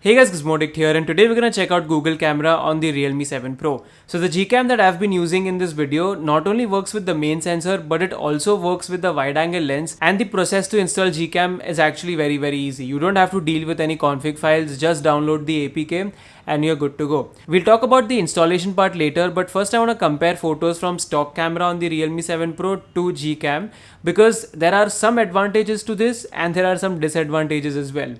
Hey guys, Gizmoddict here, and today we're gonna check out Google Camera on the Realme 7 Pro. So the GCam that I've been using in this video not only works with the main sensor, but it also works with the wide-angle lens, and the process to install GCam is actually very easy. You don't have to deal with any config files, just download the APK and you're good to go. We'll talk about the installation part later, but first I want to compare photos from stock camera on the Realme 7 Pro to GCam because there are some advantages to this and there are some disadvantages as well.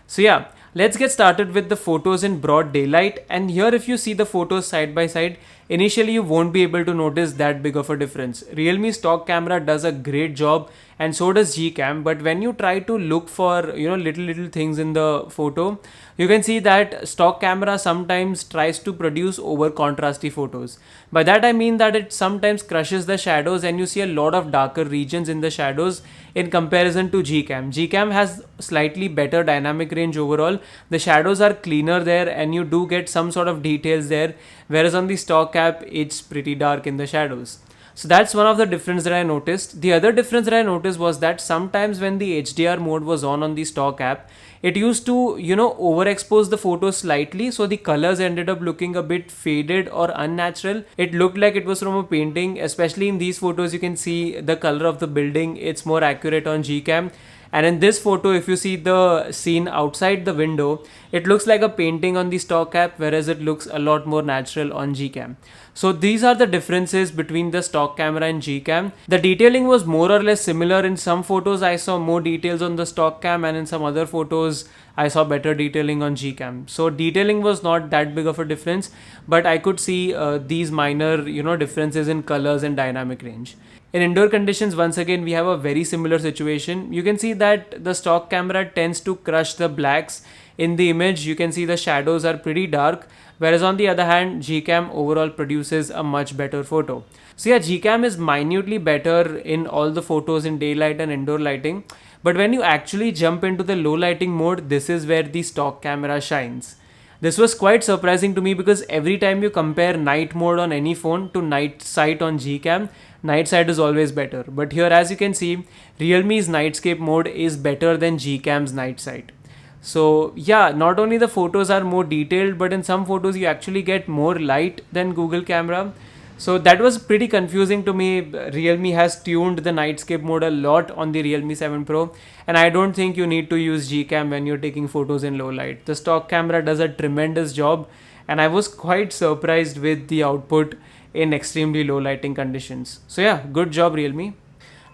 So yeah, let's get started with the photos in broad daylight, and here if you see the photos side by side, initially you won't be able to notice that big of a difference. Realme stock camera does a great job and so does GCam, but when you try to look for little things in the photo, you can see that stock camera sometimes tries to produce over contrasty photos. By that I mean that it sometimes crushes the shadows and you see a lot of darker regions in the shadows in comparison to GCam. GCam has slightly better dynamic range overall. The shadows are cleaner there and you do get some sort of details there, whereas on the stock app it's pretty dark in the shadows. So that's one of the difference that I noticed. The other difference that I noticed was that sometimes when the HDR mode was on the stock app, it used to overexpose the photos slightly, so the colors ended up looking a bit faded or unnatural. It looked like it was from a painting. Especially in these photos you can see the color of the building, it's more accurate on GCam. And in this photo, if you see the scene outside the window, it looks like a painting on the stock app, whereas it looks a lot more natural on GCam. So these are the differences between the stock camera and GCam. The detailing was more or less similar. In some photos I saw more details on the stock cam, and in some other photos I saw better detailing on GCam. So detailing was not that big of a difference, but I could see these minor differences in colors and dynamic range. In indoor conditions, once again, we have a very similar situation. You can see that the stock camera tends to crush the blacks in the image. You can see the shadows are pretty dark, whereas on the other hand, GCam overall produces a much better photo. So yeah, GCam is minutely better in all the photos in daylight and indoor lighting. But when you actually jump into the low lighting mode, this is where the stock camera shines. This was quite surprising to me because every time you compare night mode on any phone to night sight on GCam, night sight is always better. But here, as you can see, Realme's nightscape mode is better than GCam's night sight. So yeah, not only the photos are more detailed, but in some photos you actually get more light than Google camera. So that was pretty confusing to me. Realme has tuned the nightscape mode a lot on the Realme 7 Pro, and I don't think you need to use GCam when you're taking photos in low light. The stock camera does a tremendous job, and I was quite surprised with the output in extremely low lighting conditions. So yeah, good job Realme.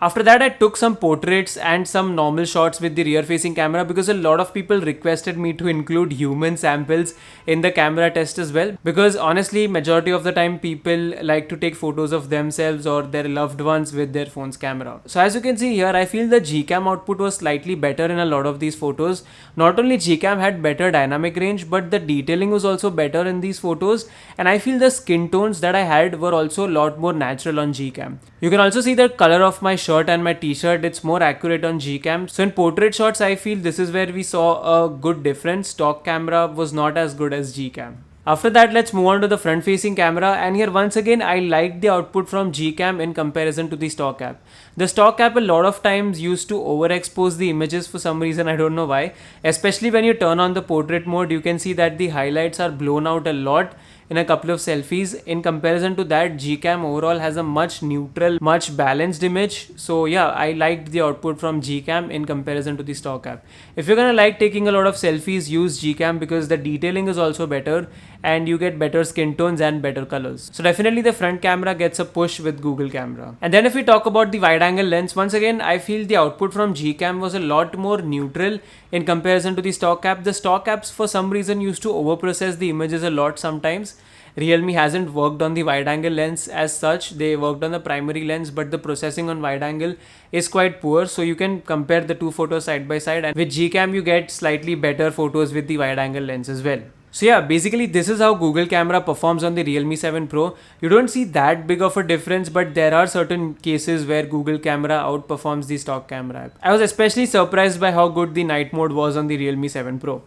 After that, I took some portraits and some normal shots with the rear facing camera because a lot of people requested me to include human samples in the camera test as well, because honestly majority of the time people like to take photos of themselves or their loved ones with their phone's camera. So as you can see here, I feel the GCam output was slightly better in a lot of these photos. Not only GCam had better dynamic range, but the detailing was also better in these photos, and I feel the skin tones that I had were also a lot more natural on GCam. You can also see the color of my shirt and my t-shirt, it's more accurate on GCam. So in portrait shots, I feel this is where we saw a good difference. Stock camera was not as good as GCam. After that, let's move on to the front facing camera, and here once again I liked the output from GCam in comparison to the stock app. The stock app a lot of times used to overexpose the images for some reason, I don't know why. Especially when you turn on the portrait mode, you can see that the highlights are blown out a lot in a couple of selfies. In comparison to that, GCam overall has a much neutral, much balanced image. So yeah, I liked the output from GCam in comparison to the stock app. If you're gonna like taking a lot of selfies, use GCam because the detailing is also better and you get better skin tones and better colors. So definitely the front camera gets a push with Google camera. And then if we talk about the wide angle lens, once again I feel the output from GCam was a lot more neutral in comparison to the stock app. The stock apps for some reason used to overprocess the images a lot sometimes. Realme hasn't worked on the wide angle lens as such. They worked on the primary lens, but the processing on wide angle is quite poor. So you can compare the two photos side by side, and with GCam you get slightly better photos with the wide angle lens as well. So yeah, basically this is how Google camera performs on the Realme 7 Pro. You don't see that big of a difference, but there are certain cases where Google camera outperforms the stock camera app. I was especially surprised by how good the night mode was on the Realme 7 Pro.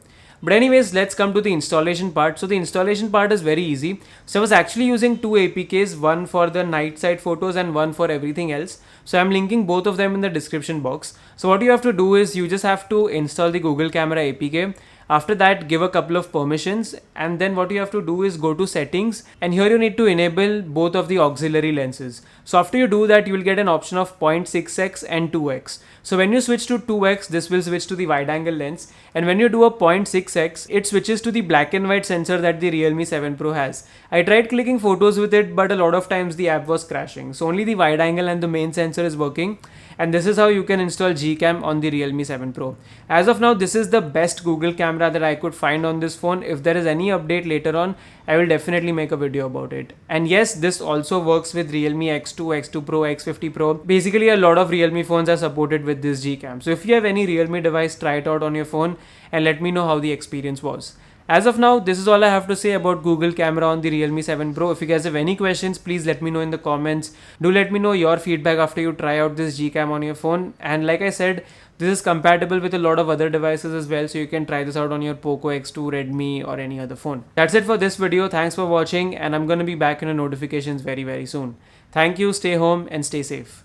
But anyways, let's come to the installation part. So the installation part is very easy. So I was actually using two APKs, one for the night side photos and one for everything else. So I'm linking both of them in the description box. So what you have to do is you just have to install the Google Camera APK. After that, give a couple of permissions, and then what you have to do is go to settings, and here you need to enable both of the auxiliary lenses. So after you do that, you will get an option of 0.6x and 2x. So when you switch to 2x, this will switch to the wide angle lens, and when you do a 0.6x, it switches to the black and white sensor that the Realme 7 Pro has. I tried clicking photos with it, but a lot of times the app was crashing. So only the wide angle and the main sensor is working, and this is how you can install GCam on the Realme 7 Pro. As of now, this is the best Google camera that I could find on this phone. If there is any update later on, I will definitely make a video about it. And yes, this also works with Realme X2, X2 Pro, X50 Pro. Basically, a lot of Realme phones are supported with this GCam. So if you have any Realme device, try it out on your phone and let me know how the experience was. As of now, this is all I have to say about Google camera on the Realme 7 Pro. If you guys have any questions, please let me know in the comments. Do let me know your feedback after you try out this GCam on your phone. And like I said, this is compatible with a lot of other devices as well, so you can try this out on your Poco X2, Redmi or any other phone. That's it for this video. Thanks for watching, and I'm going to be back in the notifications very soon. Thank you, stay home and stay safe.